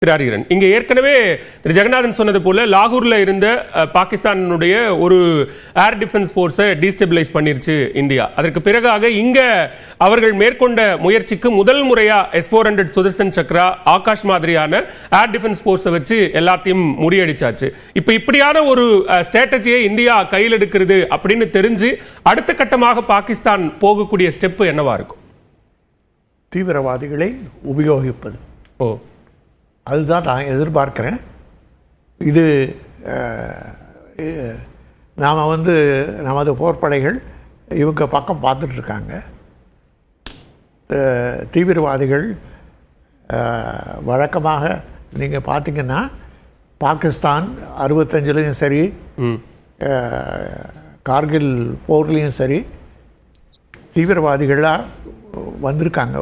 திராரிகரன் இங்க ஏற்கனவே திரு ஜெகநாதன் சொன்னது போல லாகூர்ல இருந்த பாகிஸ்தானுடைய ஒரு ஏர் டிஃபென்ஸ் போர்ஸை டீஸ்டெபிலைஸ் பண்ணிருச்சு இந்தியா. அதற்கு பிறகாக இங்க அவர்கள் மேற்கொண்ட முயற்சிக்கு முதல் முறையா S-400 சுதர்சன் சக்ரா ஆகாஷ் மாதிரியான ஏர் டிஃபென்ஸ் போர்ஸை வச்சு எல்லாத்தையும் முறியடிச்சாச்சு. இப்ப இப்படியான ஒரு ஸ்ட்ராட்டஜியை இந்தியா கையில் எடுக்கிறது அப்படின்னு தெரிஞ்சு அடுத்த கட்டமாக பாகிஸ்தான் போகக்கூடிய ஸ்டெப் என்னவா இருக்கும்? தீவிரவாதிகளை உபயோகிப்பது. ஓ, அதுதான் நான் எதிர்பார்க்கிறேன். இது நாம் நமது போர்ப்படைகள் இவங்க பக்கம் பார்த்துட்ருக்காங்க. தீவிரவாதிகள் வழக்கமாக நீங்கள் பார்த்தீங்கன்னா பாகிஸ்தான் 65லையும் சரி, கார்கில் போர்லேயும் சரி தீவிரவாதிகளாக வந்திருக்காங்க,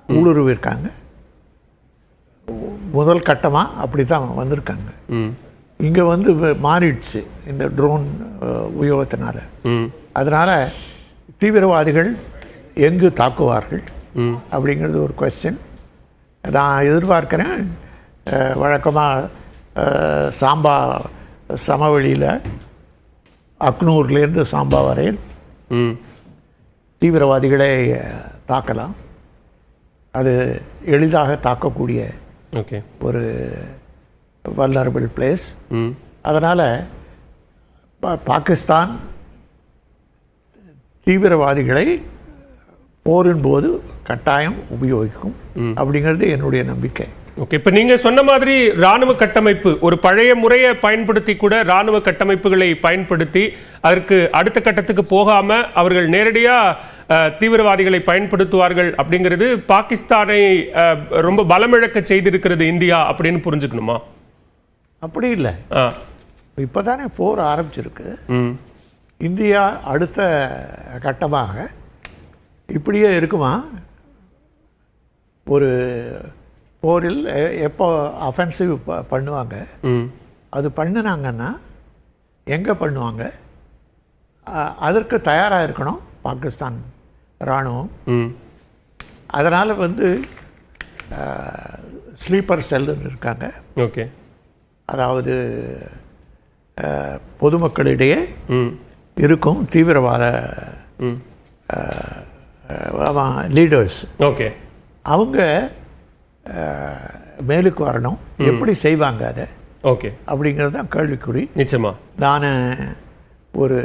ஊடுருவிருக்காங்க. முதல் கட்டமாக அப்படி தான் வந்திருக்காங்க. இங்கே மாறிடுச்சு இந்த ட்ரோன் உபயோகத்தினால. அதனால் தீவிரவாதிகள் எங்கு தாக்குவார்கள் அப்படிங்கிறது ஒரு கொஸ்டின். நான் எதிர்பார்க்கிறேன் வழக்கமாக சாம்பா சமவெளியில் அக்னூர்லேருந்து சாம்பா வரையில் தீவிரவாதிகளை தாக்கலாம். அது எளிதாக தாக்கக்கூடிய ஒரு வல்னரபிள் பிளேஸ். அதனால் பாகிஸ்தான் தீவிரவாதிகளை போரின் போது கட்டாயம் உபயோகிக்கும் அப்படிங்கிறது என்னுடைய நம்பிக்கை. ஓகே, இப்போ நீங்கள் சொன்ன மாதிரி ராணுவ கட்டமைப்பு ஒரு பழைய முறையை பயன்படுத்தி கூட ராணுவ கட்டமைப்புகளை பயன்படுத்தி அதற்கு அடுத்த கட்டத்துக்கு போகாம அவர்கள் நேரடியாக தீவிரவாதிகளை பயன்படுத்துவார்கள் அப்படிங்கிறது பாகிஸ்தானை ரொம்ப பலமிழக்க செய்திருக்கிறது இந்தியா அப்படின்னு புரிஞ்சுக்கணுமா? அப்படி இல்லை. இப்போதானே போர் ஆரம்பிச்சிருக்கு. இந்தியா அடுத்த கட்டமாக இப்படியே இருக்குமா? ஒரு போரில் எப்போ அஃபென்சிவ் பண்ணுவாங்க, அது பண்ணினாங்கன்னா எங்கே பண்ணுவாங்க, அதற்கு தயாராக இருக்கணும் பாகிஸ்தான் இராணுவம். அதனால் ஸ்லீப்பர் செல்லுன்னு இருக்காங்க. ஓகே, அதாவது பொதுமக்களிடையே இருக்கும் தீவிரவாத லீடர்ஸ். ஓகே, அவங்க மேலுக்கு வரணும். எப்படி செய்வாங்க அதை? ஓகே, அப்படிங்கிறது தான் கேள்விக்குறி. நிச்சயமா நான் ஒரு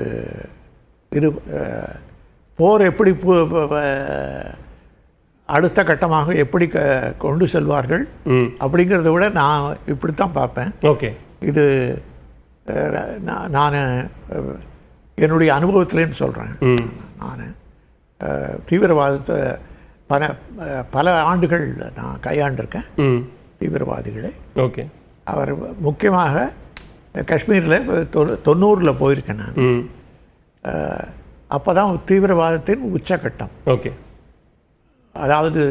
போர் எப்படி அடுத்த கட்டமாக எப்படி கொண்டு செல்வார்கள் அப்படிங்கிறத விட நான் இப்படித்தான் பார்ப்பேன். ஓகே, இது நான் என்னுடைய அனுபவத்திலேன்னு சொல்கிறேன். நான் தீவிரவாதத்தை பல ஆண்டுகள் நான் கையாண்டிருக்கேன் தீவிரவாதிகளை. ஓகே, அவர் முக்கியமாக காஷ்மீரில் 90 போயிருக்கேன் நான். அப்போ தான் தீவிரவாதத்தின் உச்சக்கட்டம். ஓகே, அதாவது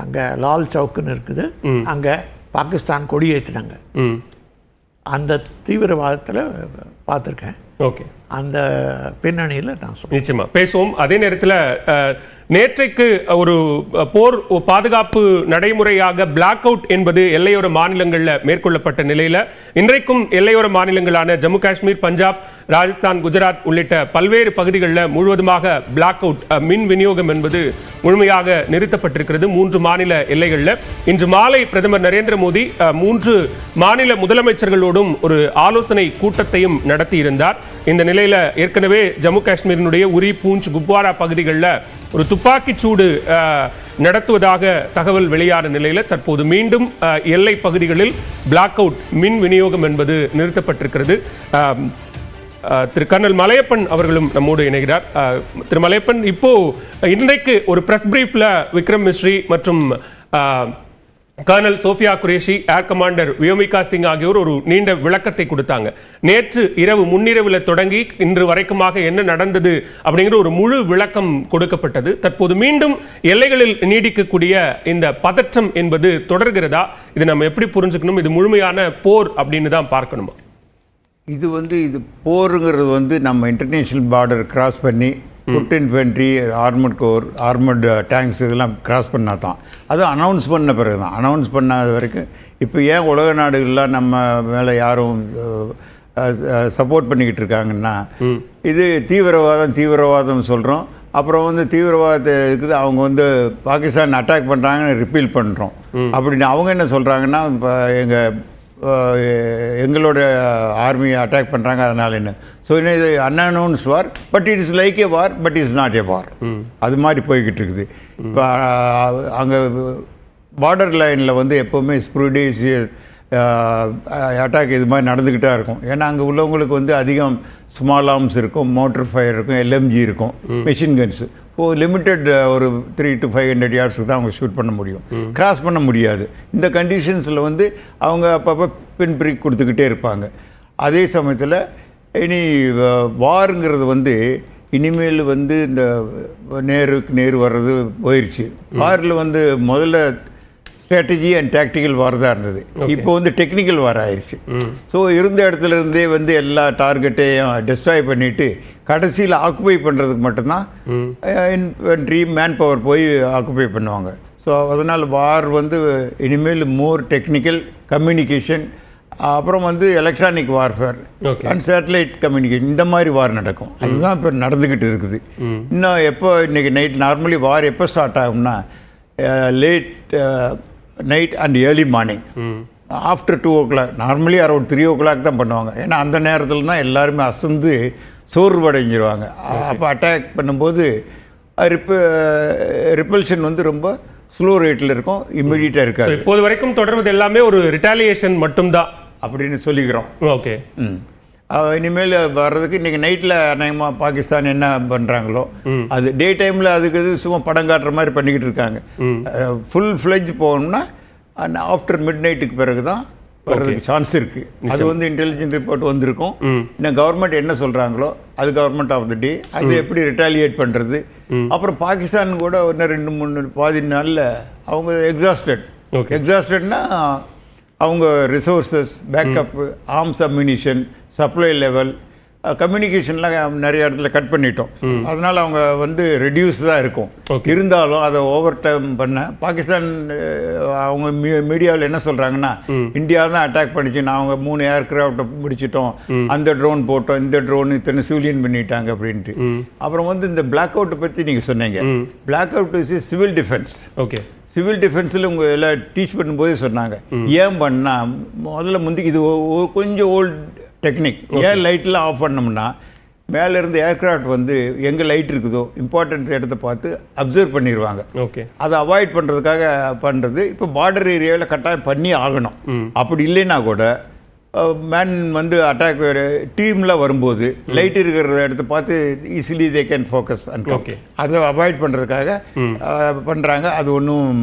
அங்கே லால் சவுக்குன்னு இருக்குது, அங்கே பாகிஸ்தான் கொடி ஏற்றினாங்க. அந்த தீவிரவாதத்தில் பார்த்துருக்கேன். ஓகே, அந்த பின்னணியில் நான் சொல்றேன். நிச்சயமா பேசுவோம். அதே நேரத்தில் நேற்றைக்கு ஒரு போர் பாதுகாப்பு நடைமுறையாக பிளாக் அவுட் என்பது எல்லையோர மாநிலங்களில் மேற்கொள்ளப்பட்ட நிலையில் இன்றைக்கும் எல்லையோர மாநிலங்களான ஜம்மு காஷ்மீர், பஞ்சாப், ராஜஸ்தான், குஜராத் உள்ளிட்ட பல்வேறு பகுதிகளில் முழுவதுமாக பிளாக் அவுட் மின் விநியோகம் என்பது முழுமையாக நிறுத்தப்பட்டிருக்கிறது 3 மாநில எல்லைகளில். இன்று மாலை பிரதமர் நரேந்திர மோடி 3 மாநில முதலமைச்சர்களோடும் ஒரு ஆலோசனை கூட்டத்தையும் நடத்தியிருந்தார். இந்த நிலையில ஏற்கனவே ஜம்மு காஷ்மீரினுடைய உரி, பூஞ்ச், குப்வாரா பகுதிகளில் ஒரு துப்பாக்கி சூடு நடத்துவதாக தகவல் வெளியான நிலையில் தற்போது மீண்டும் எல்லை பகுதிகளில் பிளாக் அவுட் மின் விநியோகம் என்பது நிறுத்தப்பட்டிருக்கிறது. திரு கர்னல் மலையப்பன் அவர்களும் நம்மோடு இணைகிறார். திரு மலையப்பன், இப்போ இன்றைக்கு ஒரு பிரஸ் பிரீஃப்ல விக்ரம் மிஸ்ரி மற்றும் கர்னல் சோஃபியா குரேஷி, ஏர் கமாண்டர் வியோமிகா சிங் ஆகியோர் ஒரு நீண்ட விளக்கத்தை கொடுத்தாங்க. நேற்று இரவு முன்னிரவில் தொடங்கி இன்று வரைக்குமாக என்ன நடந்தது அப்படிங்கிற ஒரு முழு விளக்கம் கொடுக்கப்பட்டது. தற்போது மீண்டும் எல்லைகளில் நீடிக்கக்கூடிய இந்த பதற்றம் என்பது தொடர்கிறதா? இது நம்ம எப்படி புரிஞ்சுக்கணும்? இது முழுமையான போர் அப்படின்னு தான் பார்க்கணுமா? இது போருங்கிறது நம்ம இன்டர்நேஷ்னல் பார்டர் கிராஸ் பண்ணி foot infantry, armoured corps, armoured tanks இதெல்லாம் கிராஸ் பண்ணால் தான். அது அனௌன்ஸ் பண்ண பிறகு தான். அனௌன்ஸ் பண்ணாத வரைக்கும் இப்போ ஏன் உலக நாடுகள்லாம் நம்ம மேலே யாரும் சப்போர்ட் பண்ணிக்கிட்டு இருக்காங்கன்னா, இது தீவிரவாதம் சொல்கிறோம். அப்புறம் வந்து தீவிரவாதத்தை இருக்குது, அவங்க வந்து பாகிஸ்தான் அட்டாக் பண்ணுறாங்கன்னு ரிப்பீல் பண்ணுறோம் அப்படின்னு அவங்க என்ன சொல்கிறாங்கன்னா, இப்போ எங்களோட ஆர்மி அட்டாக் பண்ணுறாங்க அதனால என்ன. ஸோ இது unannounced war, but it is like a war, but is not a war. அது மாதிரி போய்கிட்டு இருக்குது. இப்போ அங்கே பார்டர் லைனில் வந்து எப்போவுமே ஸ்ப்ரூடிஸ் அட்டாக் இது மாதிரி நடந்துக்கிட்டே இருக்கும். ஏன்னா அங்கே உள்ளவங்களுக்கு வந்து அதிகம் ஸ்மால் ஆர்ம்ஸ் இருக்கும், மோட்டர் ஃபயர் இருக்கும், எல்எம்ஜி இருக்கும், மெஷின் கன்ஸு. லிமிட்டட் ஒரு 300 to 500 yardsக்கு தான் அவங்க ஷூட் பண்ண முடியும், கிராஸ் பண்ண முடியாது. இந்த கண்டிஷன்ஸில் வந்து அவங்க அப்பப்போ பின் பிரேக் கொடுத்துக்கிட்டே இருப்பாங்க. அதே சமயத்தில் இனி வாருங்கிறது வந்து இனிமேல் வந்து இந்த நேருக்கு நேர் வர்றது போயிடுச்சு. வாரில் வந்து முதல்ல ஸ்ட்ராட்டஜி அண்ட் டாக்டிக்கல் வார் தான் இருந்தது. இப்போ வந்து டெக்னிக்கல் வார் ஆயிடுச்சு. ஸோ இருந்த இடத்துல இருந்தே வந்து எல்லா டார்கெட்டையும் டெஸ்ட்ராய் பண்ணிட்டு கடைசியில் ஆக்குபை பண்ணுறதுக்கு மட்டும்தான் இன்ஃபென்ட்ரி மேன் பவர் போய் ஆக்குபை பண்ணுவாங்க. ஸோ அதனால் வார் வந்து இனிமேல் மோர் டெக்னிக்கல் கம்யூனிகேஷன், அப்புறம் வந்து electronic warfare and satellite communication, இந்த மாதிரி வார் நடக்கும். அதுதான் இப்போ நடந்துக்கிட்டு இருக்குது. இன்னும் எப்போ இன்றைக்கி நைட் நார்மலி வார் எப்போ ஸ்டார்ட் ஆகும்னா late night and early morning after 2 o'clock, normally around 3 o'clock தான் பண்ணுவாங்க. ஏன்னா அந்த நேரத்தில் தான் எல்லாருமே அசந்து சோர்வடைஞ்சிருவாங்க. அப்போ அட்டாக் பண்ணும்போது ரிப்பல்ஷன் வந்து ரொம்ப ஸ்லோ ரேட்டில் இருக்கும், இம்மிடியட்டாக இருக்காது. இப்போது வரைக்கும் தொடர்வது எல்லாமே ஒரு ரிட்டாலியேஷன் மட்டும்தான் அப்படின்னு சொல்லிக்கிறோம். ஓகே. இனிமேல் வர்றதுக்கு இன்றைக்கி நைட்டில் அநேகமாக பாகிஸ்தான் என்ன பண்ணுறாங்களோ அது டே டைமில் அதுக்கு இது சும்மா படம் காட்டுற மாதிரி பண்ணிக்கிட்டு இருக்காங்க. ஃபுல் ஃப்ளெஜ் போகணும்னா ஆஃப்டர் மிட் நைட்டுக்கு பிறகு தான் வர்றதுக்கு சான்ஸ் இருக்குது. அது வந்து இன்டெலிஜென்ட் ரிப்போர்ட் வந்திருக்கும். இன்னும் கவர்மெண்ட் என்ன சொல்கிறாங்களோ அது கவர்மெண்ட் ஆஃப் த டே, அது எப்படி ரிட்டாலியேட் பண்ணுறது. அப்புறம் பாகிஸ்தான் கூட இன்னும் 2-3 பாதி நாளில் அவங்க எக்ஸாஸ்டட்னா அவங்க resources, backup, arms, ammunition, supply level, கம்யூனிகேஷன்லாம் நிறைய இடத்துல கட் பண்ணிட்டோம். அதனால் அவங்க வந்து ரெடியூஸ் தான் இருக்கும். இருந்தாலும் அதை ஓவர் டைம் பண்ண பாகிஸ்தான் அவங்க மீடியாவில் என்ன சொல்கிறாங்கன்னா, இந்தியா தான் அட்டாக் பண்ணிச்சு, அவங்க 3 ஏர்கிராஃப்டை முடிச்சிட்டோம், அந்த ட்ரோன் போட்டோம், இந்த ட்ரோன் இத்தனை சிவிலியன் பண்ணிட்டாங்க அப்படின்ட்டு. அப்புறம் வந்து இந்த பிளாக் அவுட்டை பற்றி நீங்கள் சொன்னீங்க. Black out is civil defence. Okay. Civil டிஃபென்ஸில் உங்கள் எல்லாம் டீச் பண்ணும்போதே சொன்னாங்க. ஏன் பண்ணால் முதல்ல முந்தைக்கு இது கொஞ்சம் ஓல்டு டெக்னிக். ஏன் லைட்லாம் ஆஃப் பண்ணோம்னா மேலேருந்து ஏர்க்ராஃப்ட் வந்து எங்கே லைட் இருக்குதோ இம்பார்ட்டன்ட் இடத்த பார்த்து அப்சர்வ் பண்ணிடுவாங்க. ஓகே. அதை அவாய்ட் பண்ணுறதுக்காக பண்ணுறது. இப்போ பார்டர் ஏரியாவில் கட்டாயம் பண்ணி ஆகணும். அப்படி இல்லைன்னா கூட மேன் வந்து அட்டாக் டீமில் வரும்போது லைட் இருக்கிற இடத்த பார்த்து easily they can focus and அதை அவாய்ட் பண்ணுறதுக்காக பண்ணுறாங்க. அது ஒன்றும்